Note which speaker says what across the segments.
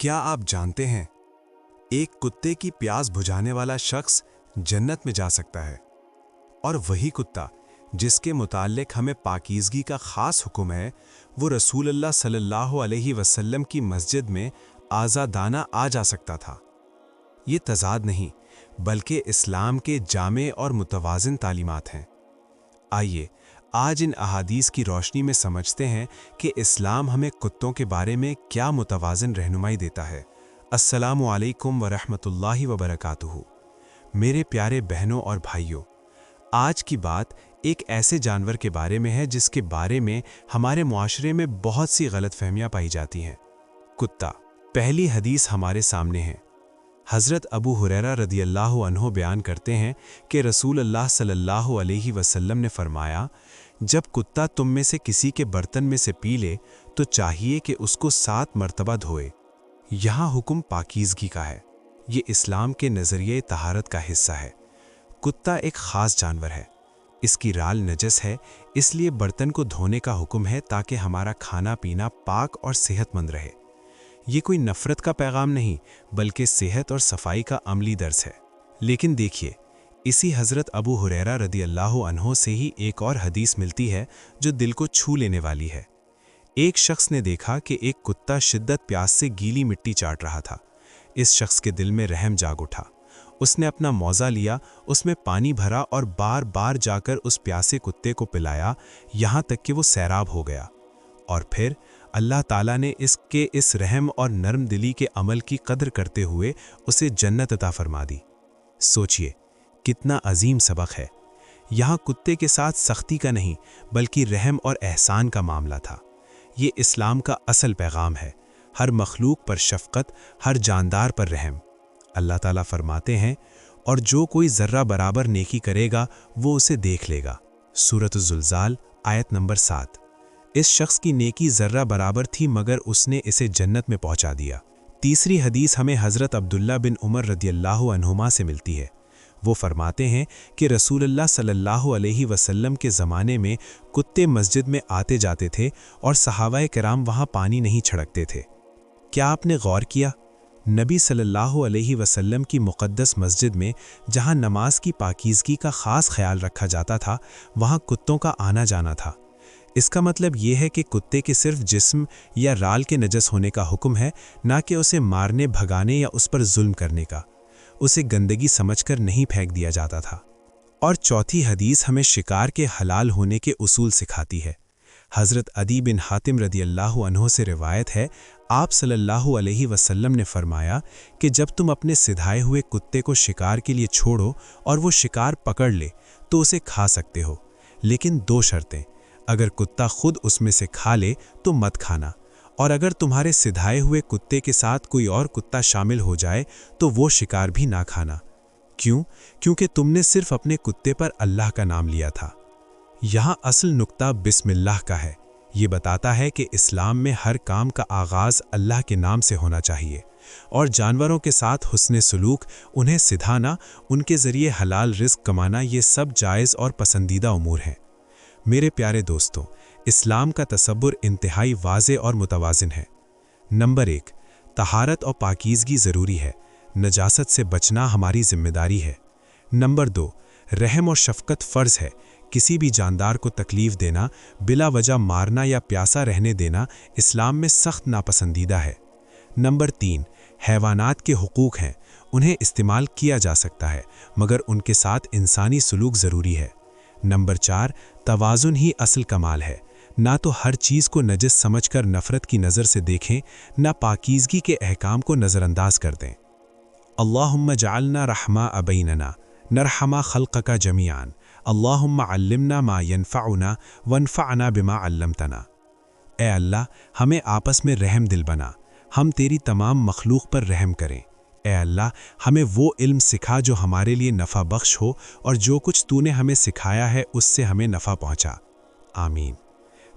Speaker 1: क्या आप जानते हैं, एक कुत्ते की प्यास बुझाने वाला शख्स जन्नत में जा सकता है, और वही कुत्ता जिसके मुताल्लिक हमें पाकीज़गी का ख़ास हुक्म है, वो रसूल अल्लाह सल्लल्लाहु अलैहि वसल्लम की मस्जिद में आज़ादाना आ जा सकता था। ये तज़ाद नहीं, बल्कि इस्लाम के जामे और मुतवाज़िन तालीमात हैं। आइए आज इन अहादीस की रोशनी में समझते हैं कि इस्लाम हमें कुत्तों के बारे में क्या मुतवाज़िन रहनुमाई देता है। अस्सलामु अलैकुम व रहमतुल्लाहि व बरकातुहू। मेरे प्यारे बहनों और भाइयों, आज की बात एक ऐसे जानवर के बारे में है जिसके बारे में हमारे मुआशरे में बहुत सी गलतफहमियां पाई जाती हैं। कुत्ता। पहली हदीस हमारे सामने है। हज़रत अबू हुरैरा रदियल्लाहु अन्हु बयान करते हैं कि रसूल अल्लाह सल्लल्लाहु अलैहि वसल्लम ने फरमाया, जब कुत्ता तुम में से किसी के बर्तन में से पी ले तो चाहिए कि उसको 7 मरतबा धोए। यहाँ हुक्म पाकीज़गी का है। ये इस्लाम के नज़रिए तहारत का हिस्सा है। कुत्ता एक ख़ास जानवर है। इसकी राल नजस है, इसलिए बर्तन को धोने का हुक्म है ताकि हमारा खाना पीना पाक और सेहतमंद रहे। ये कोई नफ़रत का पैगाम नहीं, बल्कि सेहत और सफाई का अमली दर्स है। लेकिन देखिए, इसी हज़रत अबू हुरैरा रदियल्लाहु अन्हु से ही एक और हदीस मिलती है जो दिल को छू लेने वाली है। एक शख्स ने देखा कि एक कुत्ता शिद्दत प्यास से गीली मिट्टी चाट रहा था। इस शख्स के दिल में रहम जाग उठा। उसने अपना मौजा लिया, उसमें पानी भरा और बार बार जाकर उस प्यासे कुत्ते को पिलाया, यहाँ तक कि वो सैराब हो गया। और फिर अल्लाह ताला ने इसके इस रहम और नरम दिली के अमल की कदर करते हुए उसे जन्नत अता फरमा दी। सोचिए कितना अजीम सबक है। यहाँ कुत्ते के साथ सख्ती का नहीं, बल्कि रहम और एहसान का मामला था। ये इस्लाम का असल पैगाम है। हर मखलूक पर शफ़क़त, हर जानदार पर रहम। अल्लाह ताला फरमाते हैं, और जो कोई ज़र्रा बराबर नेकी करेगा वो उसे देख लेगा। सूरत ज़ुलज़ाल आयत नंबर 7। इस शख्स की नेकी ज़र्रा बराबर थी, मगर उसने इसे जन्नत में पहुंचा दिया। तीसरी हदीस हमें हज़रत अब्दुल्ला बिन उमर रदियल्लाहु अन्हुमा से मिलती है। वो फरमाते हैं कि रसूलुल्लाह सल्लल्लाहु अलैहि वसल्लम के ज़माने में कुत्ते मस्जिद में आते जाते थे और सहाबाए किराम वहाँ पानी नहीं छिड़कते थे। क्या आपने गौर किया? नबी सल्लल्लाहु अलैहि वसल्लम की मुक़द्दस मस्जिद में जहाँ नमाज की पाकीज़गी का ख़ास ख्याल रखा जाता था, वहाँ कुत्तों का आना जाना था। इसका मतलब ये है कि कुत्ते के सिर्फ जिस्म या राल के नजस होने का हुक्म है, ना कि उसे मारने, भगाने या उस पर जुल्म करने का। उसे गंदगी समझकर नहीं फेंक दिया जाता था। और चौथी हदीस हमें शिकार के हलाल होने के उसूल सिखाती है। हज़रत अदी बिन हातिम रदियल्लाहु अन्हु से रिवायत है, आप सल्लल्लाहु अलैहि वसल्लम ने फरमाया कि जब तुम अपने सिधाए हुए कुत्ते को शिकार के लिए छोड़ो और वो शिकार पकड़ ले तो उसे खा सकते हो, लेकिन 2 शर्तें। अगर कुत्ता खुद उसमें से खा ले तो मत खाना, और अगर तुम्हारे सिधाए हुए कुत्ते के साथ कोई और कुत्ता शामिल हो जाए तो वो शिकार भी ना खाना। क्यों? क्योंकि तुमने सिर्फ अपने कुत्ते पर अल्लाह का नाम लिया था। यहाँ असल नुक्ता बिस्मिल्लाह का है। ये बताता है कि इस्लाम में हर काम का आगाज़ अल्लाह के नाम से होना चाहिए, और जानवरों के साथ हुस्ने सलूक, उन्हें सिधाना, उनके ज़रिए हलाल रिज़्क़ कमाना, ये सब जायज़ और पसंदीदा उमूर हैं। मेरे प्यारे दोस्तों, इस्लाम का तसव्वुर इंतहाई वाज़े और मुतवाज़िन है। नंबर 1, तहारत और पाकीज़गी ज़रूरी है। नजासत से बचना हमारी ज़िम्मेदारी है। नंबर 2, रहम और शफ़क़त फ़र्ज़ है। किसी भी जानदार को तकलीफ़ देना, बिला वजह मारना या प्यासा रहने देना इस्लाम में सख्त नापसंदीदा है। नंबर 3, हैवानात के हुकूक हैं। उन्हें इस्तेमाल किया जा सकता है, मगर उनके साथ इंसानी सलूक ज़रूरी है। नंबर 4, तवाज़ुन ही असल कमाल है। ना तो हर चीज़ को नजस समझकर नफ़रत की नज़र से देखें, ना पाकीज़गी के अहकाम को नज़रअंदाज कर दें। अल्लाहुम्मा जअलना रहमा अबैनना नरहमा खल्क़का जमीआन, अल्लाहुम्मा अल्लिमना मा यनफ़अुना वनफ़अना बिमा अल्लमतना। ए अल्लाह, हमें आपस में रहम दिल बना, हम तेरी तमाम मखलूक पर रहम करें। ए अल्लाह, हमें वो इल्म सिखा जो हमारे लिए नफ़ा बख्श हो, और जो कुछ तूने हमें सिखाया है उससे हमें नफ़ा पहुँचा। आमीन।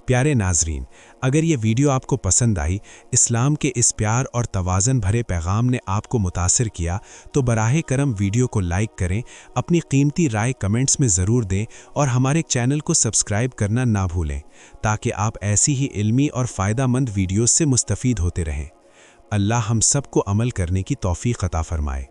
Speaker 1: प्यारे नाजरीन, अगर ये वीडियो आपको पसंद आई, इस्लाम के इस प्यार और तवाज़न भरे पैगाम ने आपको मुतासिर किया, तो बराहे करम वीडियो को लाइक करें, अपनी कीमती राय कमेंट्स में ज़रूर दें, और हमारे चैनल को सब्सक्राइब करना ना भूलें, ताकि आप ऐसी ही इल्मी और फ़ायदा मंद वीडियोज़ से मुस्तफ़ीद होते रहें। اللہ ہم سب کو عمل کرنے کی توفیق عطا فرمائے۔